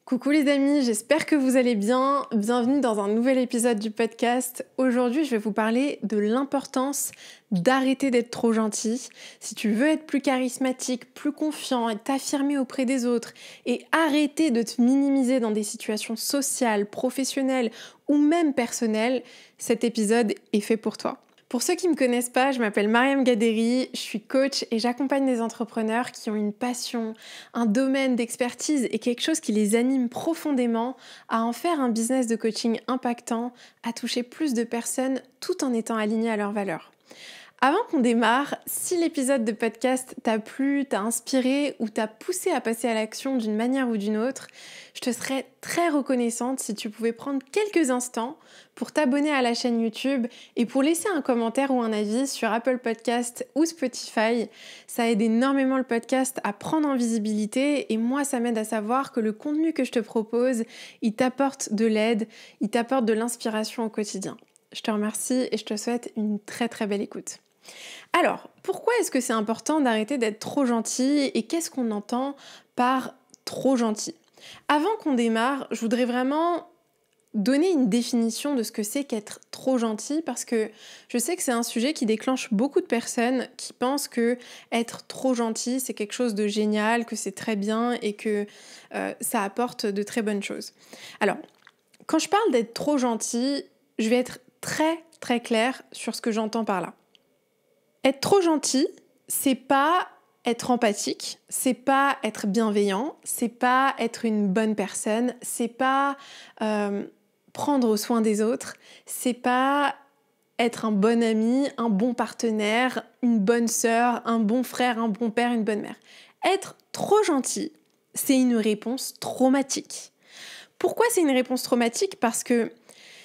Coucou les amis, j'espère que vous allez bien. Bienvenue dans un nouvel épisode du podcast. Aujourd'hui, je vais vous parler de l'importance d'arrêter d'être trop gentil. Si tu veux être plus charismatique, plus confiant et t'affirmer auprès des autres et arrêter de te minimiser dans des situations sociales, professionnelles ou même personnelles, cet épisode est fait pour toi. Pour ceux qui ne me connaissent pas, je m'appelle Mariam Gaderi, je suis coach et j'accompagne des entrepreneurs qui ont une passion, un domaine d'expertise et quelque chose qui les anime profondément à en faire un business de coaching impactant, à toucher plus de personnes tout en étant alignés à leurs valeurs. Avant qu'on démarre, si l'épisode de podcast t'a plu, t'a inspiré ou t'a poussé à passer à l'action d'une manière ou d'une autre, je te serais très reconnaissante si tu pouvais prendre quelques instants pour t'abonner à la chaîne YouTube et pour laisser un commentaire ou un avis sur Apple Podcast ou Spotify. Ça aide énormément le podcast à prendre en visibilité et moi, ça m'aide à savoir que le contenu que je te propose, il t'apporte de l'aide, il t'apporte de l'inspiration au quotidien. Je te remercie et je te souhaite une très très belle écoute. Alors, pourquoi est-ce que c'est important d'arrêter d'être trop gentil et qu'est-ce qu'on entend par trop gentil ? Avant qu'on démarre, je voudrais vraiment donner une définition de ce que c'est qu'être trop gentil parce que je sais que c'est un sujet qui déclenche beaucoup de personnes qui pensent que être trop gentil, c'est quelque chose de génial, que c'est très bien et que ça apporte de très bonnes choses. Alors, quand je parle d'être trop gentil, je vais être très très claire sur ce que j'entends par là. Être trop gentil, c'est pas être empathique, c'est pas être bienveillant, c'est pas être une bonne personne, c'est pas prendre soin des autres, c'est pas être un bon ami, un bon partenaire, une bonne sœur, un bon frère, un bon père, une bonne mère. Être trop gentil, c'est une réponse traumatique. Pourquoi c'est une réponse traumatique ? Parce que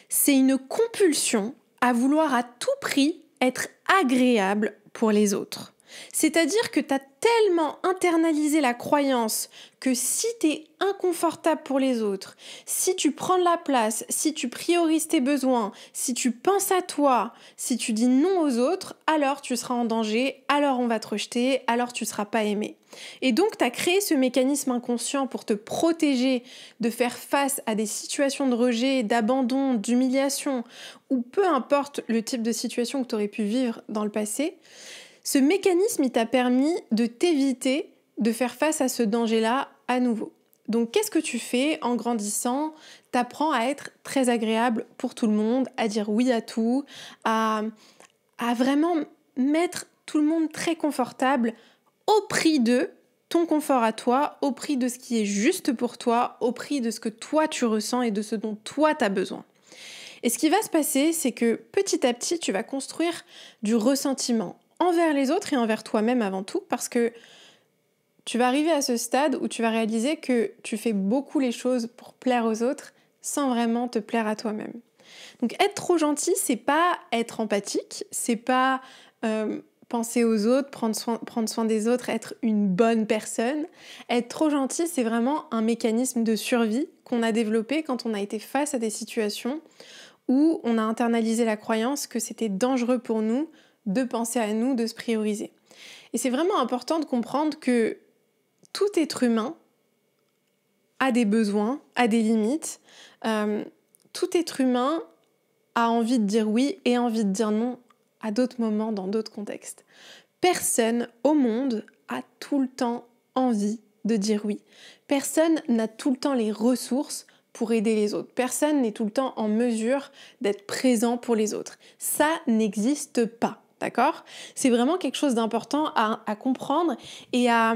c'est une compulsion à vouloir à tout prix être agréable pour les autres. C'est-à-dire que tu as tellement internalisé la croyance que si tu es inconfortable pour les autres, si tu prends de la place, si tu priorises tes besoins, si tu penses à toi, si tu dis non aux autres, alors tu seras en danger, alors on va te rejeter, alors tu ne seras pas aimé. Et donc tu as créé ce mécanisme inconscient pour te protéger de faire face à des situations de rejet, d'abandon, d'humiliation, ou peu importe le type de situation que tu aurais pu vivre dans le passé. Ce mécanisme, il t'a permis de t'éviter de faire face à ce danger-là à nouveau. Donc, qu'est-ce que tu fais en grandissant ? T'apprends à être très agréable pour tout le monde, à dire oui à tout, à vraiment mettre tout le monde très confortable au prix de ton confort à toi, au prix de ce qui est juste pour toi, au prix de ce que toi tu ressens et de ce dont toi tu as besoin. Et ce qui va se passer, c'est que petit à petit, tu vas construire du ressentiment envers les autres et envers toi-même avant tout, parce que tu vas arriver à ce stade où tu vas réaliser que tu fais beaucoup les choses pour plaire aux autres sans vraiment te plaire à toi-même. Donc être trop gentil, c'est pas être empathique, c'est pas penser aux autres, prendre soin des autres, être une bonne personne. Être trop gentil, c'est vraiment un mécanisme de survie qu'on a développé quand on a été face à des situations où on a internalisé la croyance que c'était dangereux pour nous de penser à nous, de se prioriser. Et c'est vraiment important de comprendre que tout être humain a des besoins, a des limites. Tout être humain a envie de dire oui et envie de dire non à d'autres moments, dans d'autres contextes. Personne au monde a tout le temps envie de dire oui. Personne n'a tout le temps les ressources pour aider les autres. Personne n'est tout le temps en mesure d'être présent pour les autres. Ça n'existe pas. D'accord ? C'est vraiment quelque chose d'important à comprendre et à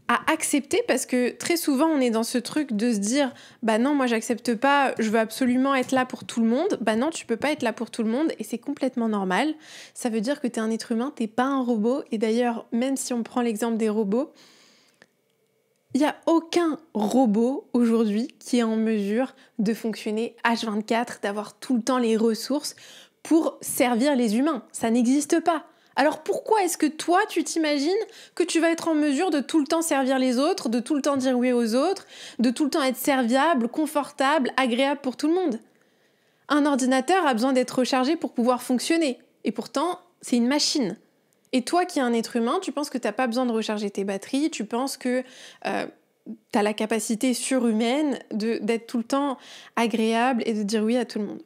accepter parce que très souvent on est dans ce truc de se dire bah non, moi j'accepte pas, je veux absolument être là pour tout le monde. Bah non, tu peux pas être là pour tout le monde et c'est complètement normal. Ça veut dire que t'es un être humain, t'es pas un robot. Et d'ailleurs, même si on prend l'exemple des robots, il n'y a aucun robot aujourd'hui qui est en mesure de fonctionner H24, d'avoir tout le temps les ressources pour servir les humains. Ça n'existe pas. Alors pourquoi est-ce que toi, tu t'imagines que tu vas être en mesure de tout le temps servir les autres, de tout le temps dire oui aux autres, de tout le temps être serviable, confortable, agréable pour tout le monde ? Un ordinateur a besoin d'être rechargé pour pouvoir fonctionner. Et pourtant, c'est une machine. Et toi qui es un être humain, tu penses que tu n'as pas besoin de recharger tes batteries, tu penses que t'as la capacité surhumaine d'être tout le temps agréable et de dire oui à tout le monde.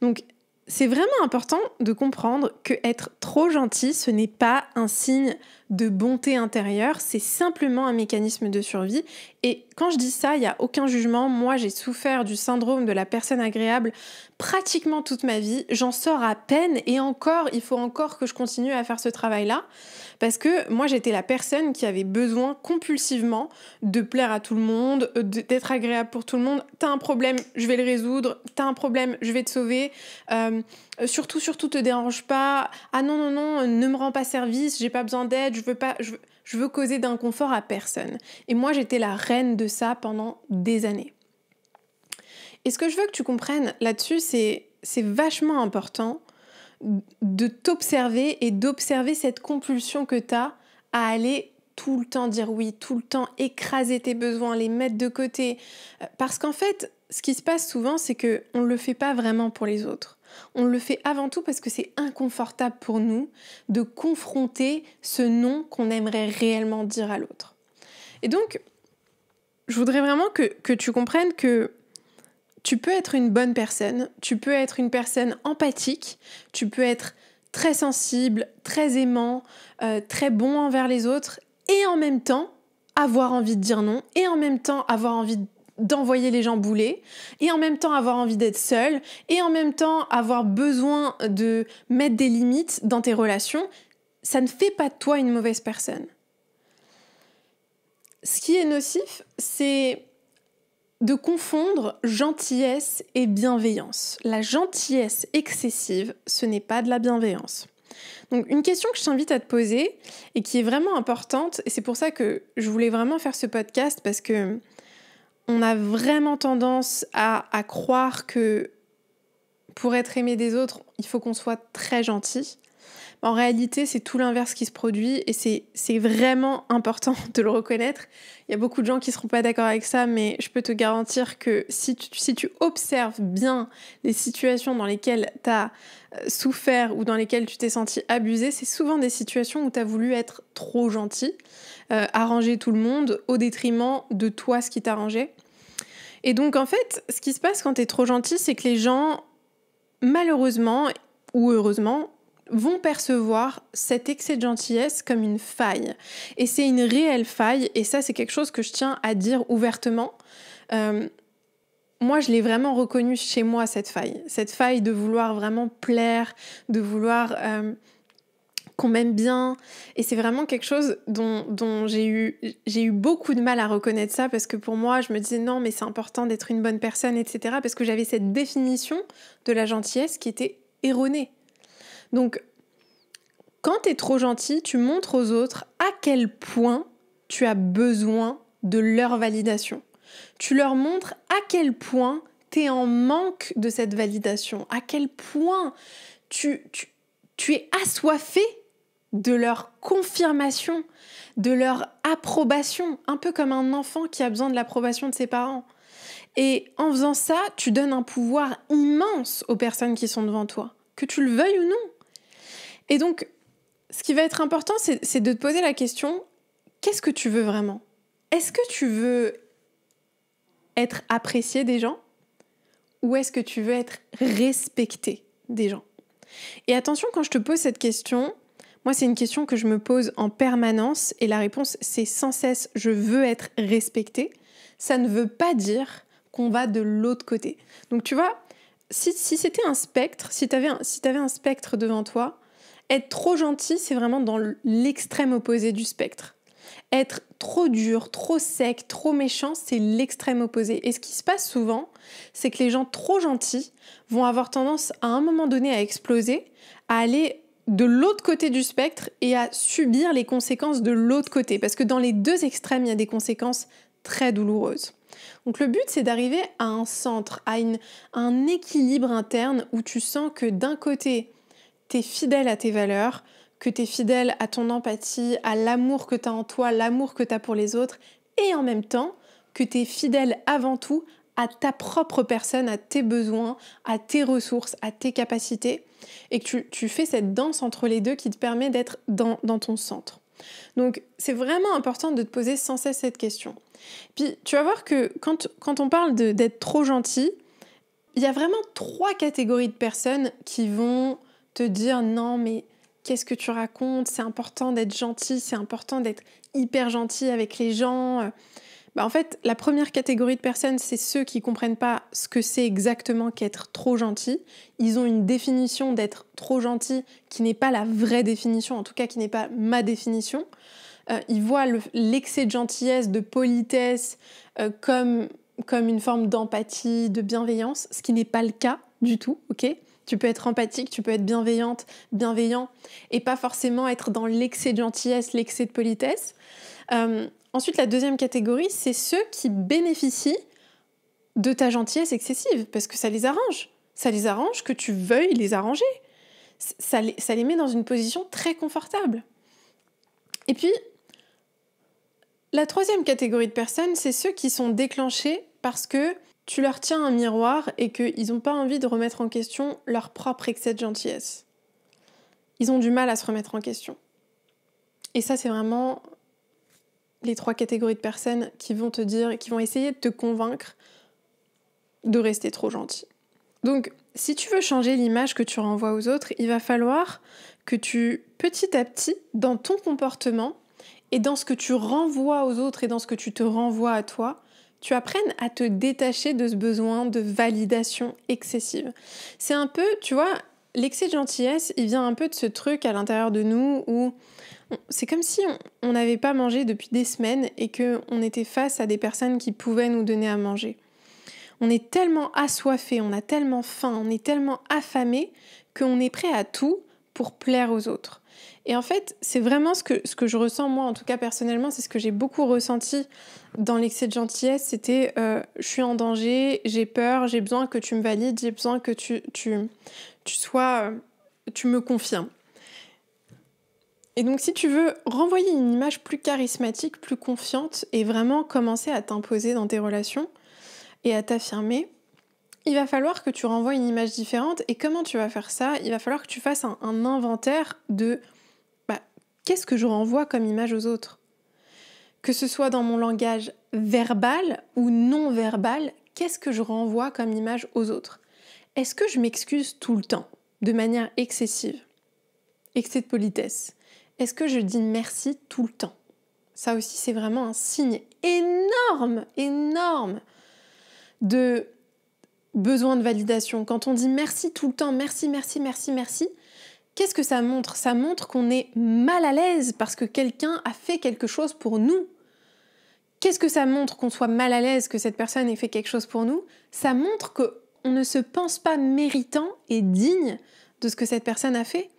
Donc, c'est vraiment important de comprendre que être trop gentil, ce n'est pas un signe de bonté intérieure, c'est simplement un mécanisme de survie. Et quand je dis ça, il n'y a aucun jugement. Moi, j'ai souffert du syndrome de la personne agréable pratiquement toute ma vie. J'en sors à peine et encore, il faut encore que je continue à faire ce travail-là. Parce que moi, j'étais la personne qui avait besoin compulsivement de plaire à tout le monde, d'être agréable pour tout le monde. T'as un problème, je vais le résoudre. T'as un problème, je vais te sauver. Surtout, te dérange pas. Ah non, ne me rends pas service, j'ai pas besoin d'aide, je veux causer d'inconfort à personne. Et moi, j'étais la reine de ça pendant des années. Et ce que je veux que tu comprennes là-dessus, c'est vachement important de t'observer et d'observer cette compulsion que tu as à aller tout le temps dire oui, tout le temps écraser tes besoins, les mettre de côté. Parce qu'en fait, ce qui se passe souvent, c'est qu'on ne le fait pas vraiment pour les autres. On le fait avant tout parce que c'est inconfortable pour nous de confronter ce non qu'on aimerait réellement dire à l'autre. Et donc, je voudrais vraiment que tu comprennes que tu peux être une bonne personne, tu peux être une personne empathique, tu peux être très sensible, très aimant, très bon envers les autres et en même temps avoir envie de dire non et en même temps avoir envie d'envoyer les gens bouler et en même temps avoir envie d'être seul et en même temps avoir besoin de mettre des limites dans tes relations. Ça ne fait pas de toi une mauvaise personne. Ce qui est nocif, c'est de confondre gentillesse et bienveillance. La gentillesse excessive, ce n'est pas de la bienveillance. Donc une question que je t'invite à te poser et qui est vraiment importante, et c'est pour ça que je voulais vraiment faire ce podcast, parce que on a vraiment tendance à croire que pour être aimé des autres, il faut qu'on soit très gentil. En réalité, c'est tout l'inverse qui se produit et c'est vraiment important de le reconnaître. Il y a beaucoup de gens qui ne seront pas d'accord avec ça, mais je peux te garantir que si tu observes bien les situations dans lesquelles tu as souffert ou dans lesquelles tu t'es senti abusé, c'est souvent des situations où tu as voulu être trop gentil, arranger tout le monde au détriment de toi, ce qui t'arrangeait. Et donc en fait, ce qui se passe quand tu es trop gentil, c'est que les gens, malheureusement ou heureusement, vont percevoir cet excès de gentillesse comme une faille. Et c'est une réelle faille, et ça c'est quelque chose que je tiens à dire ouvertement. Moi je l'ai vraiment reconnu chez moi, cette faille de vouloir vraiment plaire, de vouloir qu'on m'aime bien, et c'est vraiment quelque chose dont j'ai eu beaucoup de mal à reconnaître ça, parce que pour moi je me disais non mais c'est important d'être une bonne personne, etc., parce que j'avais cette définition de la gentillesse qui était erronée. Donc, quand tu es trop gentil, tu montres aux autres à quel point tu as besoin de leur validation. Tu leur montres à quel point tu es en manque de cette validation, à quel point tu es assoiffé de leur confirmation, de leur approbation, un peu comme un enfant qui a besoin de l'approbation de ses parents. Et en faisant ça, tu donnes un pouvoir immense aux personnes qui sont devant toi, que tu le veuilles ou non. Et donc, ce qui va être important, c'est de te poser la question, qu'est-ce que tu veux vraiment ? Est-ce que tu veux être apprécié des gens ? Ou est-ce que tu veux être respecté des gens ? Et attention, quand je te pose cette question, moi c'est une question que je me pose en permanence et la réponse c'est sans cesse, je veux être respecté. Ça ne veut pas dire qu'on va de l'autre côté. Donc tu vois, si c'était un spectre, si t'avais un spectre devant toi, être trop gentil, c'est vraiment dans l'extrême opposé du spectre. Être trop dur, trop sec, trop méchant, c'est l'extrême opposé. Et ce qui se passe souvent, c'est que les gens trop gentils vont avoir tendance à un moment donné à exploser, à aller de l'autre côté du spectre et à subir les conséquences de l'autre côté. Parce que dans les deux extrêmes, il y a des conséquences très douloureuses. Donc le but, c'est d'arriver à un centre, à un équilibre interne où tu sens que d'un côté, t'es fidèle à tes valeurs, que t'es fidèle à ton empathie, à l'amour que t'as en toi, l'amour que t'as pour les autres, et en même temps que t'es fidèle avant tout à ta propre personne, à tes besoins, à tes ressources, à tes capacités, et que tu fais cette danse entre les deux qui te permet d'être dans ton centre. Donc c'est vraiment important de te poser sans cesse cette question. Puis tu vas voir que quand on parle d'être trop gentil, il y a vraiment 3 catégories de personnes qui vont te dire non mais qu'est-ce que tu racontes? C'est important d'être gentil, c'est important d'être hyper gentil avec les gens. En fait, la première catégorie de personnes, c'est ceux qui comprennent pas ce que c'est exactement qu'être trop gentil. Ils ont une définition d'être trop gentil qui n'est pas la vraie définition, en tout cas qui n'est pas ma définition. Ils voient l'excès de gentillesse, de politesse comme une forme d'empathie, de bienveillance, ce qui n'est pas le cas du tout, ok ? Tu peux être empathique, tu peux être bienveillant, et pas forcément être dans l'excès de gentillesse, l'excès de politesse. Ensuite, la deuxième catégorie, c'est ceux qui bénéficient de ta gentillesse excessive, parce que ça les arrange. Ça les arrange que tu veuilles les arranger. Ça les met dans une position très confortable. Et puis, la troisième catégorie de personnes, c'est ceux qui sont déclenchés parce que tu leur tiens un miroir et qu'ils n'ont pas envie de remettre en question leur propre excès de gentillesse. Ils ont du mal à se remettre en question. Et ça, c'est vraiment les 3 catégories de personnes qui vont te dire, qui vont essayer de te convaincre de rester trop gentil. Donc, si tu veux changer l'image que tu renvoies aux autres, il va falloir que tu, petit à petit, dans ton comportement et dans ce que tu renvoies aux autres et dans ce que tu te renvoies à toi, tu apprennes à te détacher de ce besoin de validation excessive. C'est un peu, tu vois, l'excès de gentillesse, il vient un peu de ce truc à l'intérieur de nous où c'est comme si on n'avait pas mangé depuis des semaines et qu'on était face à des personnes qui pouvaient nous donner à manger. On est tellement assoiffé, on a tellement faim, on est tellement affamé qu'on est prêt à tout pour plaire aux autres. Et en fait, c'est vraiment ce que je ressens, moi, en tout cas personnellement, c'est ce que j'ai beaucoup ressenti dans l'excès de gentillesse, c'était je suis en danger, j'ai peur, j'ai besoin que tu me valides, j'ai besoin que tu me confirmes. Et donc, si tu veux renvoyer une image plus charismatique, plus confiante et vraiment commencer à t'imposer dans tes relations et à t'affirmer, il va falloir que tu renvoies une image différente. Et comment tu vas faire ça ? Il va falloir que tu fasses un inventaire de qu'est-ce que je renvoie comme image aux autres ? Que ce soit dans mon langage verbal ou non verbal, qu'est-ce que je renvoie comme image aux autres ? Est-ce que je m'excuse tout le temps, de manière excessive ? Excès de politesse. Est-ce que je dis merci tout le temps ? Ça aussi, c'est vraiment un signe énorme de besoin de validation. Quand on dit merci tout le temps, merci, qu'est-ce que ça montre ? Ça montre qu'on est mal à l'aise parce que quelqu'un a fait quelque chose pour nous. Qu'est-ce que ça montre qu'on soit mal à l'aise que cette personne ait fait quelque chose pour nous ? Ça montre qu'on ne se pense pas méritant et digne de ce que cette personne a fait.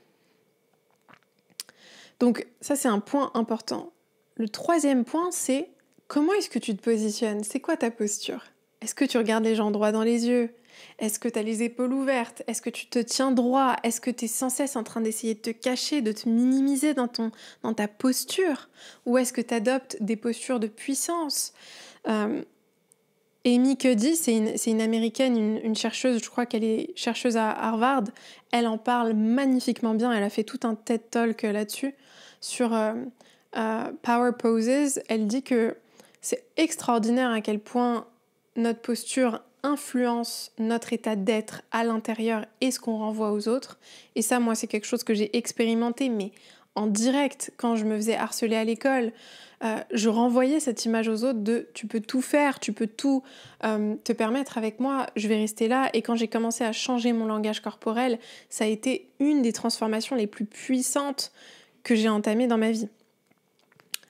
Donc ça, c'est un point important. Le 3e point, c'est comment est-ce que tu te positionnes ? C'est quoi ta posture ? Est-ce que tu regardes les gens droit dans les yeux ? Est-ce que tu as les épaules ouvertes ? Est-ce que tu te tiens droit ? Est-ce que tu es sans cesse en train d'essayer de te cacher, de te minimiser dans ta posture ? Ou est-ce que tu adoptes des postures de puissance ? Amy Cuddy, c'est une américaine, une chercheuse, je crois qu'elle est chercheuse à Harvard. Elle en parle magnifiquement bien. Elle a fait tout un TED Talk là-dessus, sur Power Poses. Elle dit que c'est extraordinaire à quel point notre posture influence notre état d'être à l'intérieur et ce qu'on renvoie aux autres. Et ça, moi, c'est quelque chose que j'ai expérimenté, mais en direct, quand je me faisais harceler à l'école, je renvoyais cette image aux autres de « tu peux tout faire, tu peux tout te permettre avec moi, je vais rester là ». Et quand j'ai commencé à changer mon langage corporel, ça a été une des transformations les plus puissantes que j'ai entamées dans ma vie.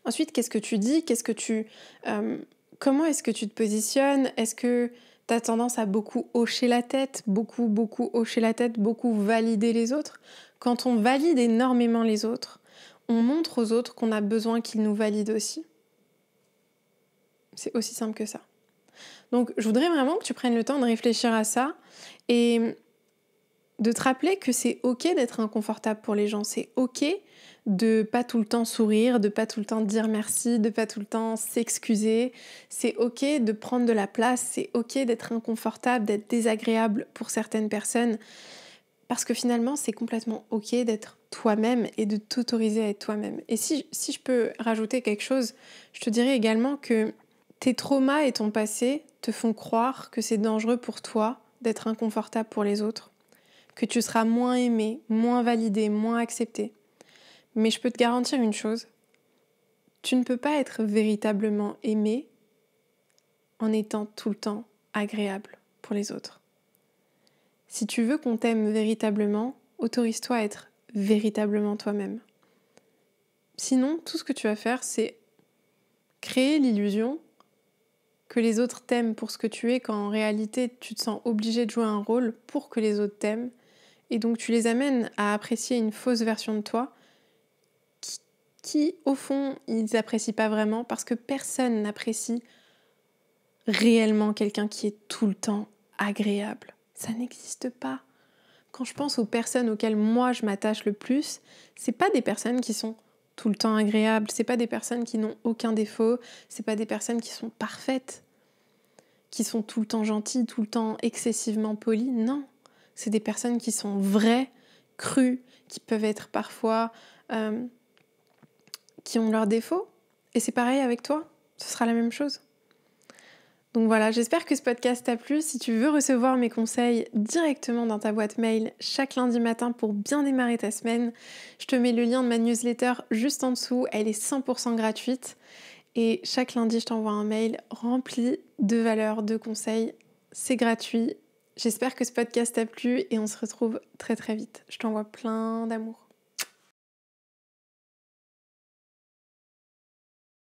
Ensuite, qu'est-ce que tu dis ? Comment est-ce que tu te positionnes ? Est-ce que tu as tendance à beaucoup hocher la tête, beaucoup hocher la tête, beaucoup valider les autres ? Quand on valide énormément les autres, on montre aux autres qu'on a besoin qu'ils nous valident aussi. C'est aussi simple que ça. Donc, je voudrais vraiment que tu prennes le temps de réfléchir à ça et de te rappeler que c'est OK d'être inconfortable pour les gens. C'est OK de pas tout le temps sourire, de pas tout le temps dire merci, de pas tout le temps s'excuser. C'est OK de prendre de la place, c'est OK d'être inconfortable, d'être désagréable pour certaines personnes. Parce que finalement, c'est complètement OK d'être toi-même et de t'autoriser à être toi-même. Et si je peux rajouter quelque chose, je te dirais également que Tes traumas et ton passé te font croire que c'est dangereux pour toi d'être inconfortable pour les autres, que tu seras moins aimé, moins validé, moins accepté. Mais je peux te garantir une chose, tu ne peux pas être véritablement aimé en étant tout le temps agréable pour les autres. Si tu veux qu'on t'aime véritablement, autorise-toi à être véritablement toi-même. Sinon, tout ce que tu vas faire, c'est créer l'illusion que les autres t'aiment pour ce que tu es, quand en réalité, tu te sens obligé de jouer un rôle pour que les autres t'aiment. Et donc, tu les amènes à apprécier une fausse version de toi qui au fond, ils n'apprécient pas vraiment parce que personne n'apprécie réellement quelqu'un qui est tout le temps agréable. Ça n'existe pas. Quand je pense aux personnes auxquelles moi je m'attache le plus, c'est pas des personnes qui sont tout le temps agréables, c'est pas des personnes qui n'ont aucun défaut, c'est pas des personnes qui sont parfaites, qui sont tout le temps gentilles, tout le temps excessivement polies. Non, c'est des personnes qui sont vraies, crues, qui peuvent être parfois qui ont leurs défauts. Et c'est pareil avec toi, ce sera la même chose. Donc voilà, j'espère que ce podcast t'a plu. Si tu veux recevoir mes conseils directement dans ta boîte mail chaque lundi matin pour bien démarrer ta semaine, je te mets le lien de ma newsletter juste en dessous. Elle est 100% gratuite. Et chaque lundi, je t'envoie un mail rempli de valeurs, de conseils. C'est gratuit. J'espère que ce podcast t'a plu et on se retrouve très très vite. Je t'envoie plein d'amour.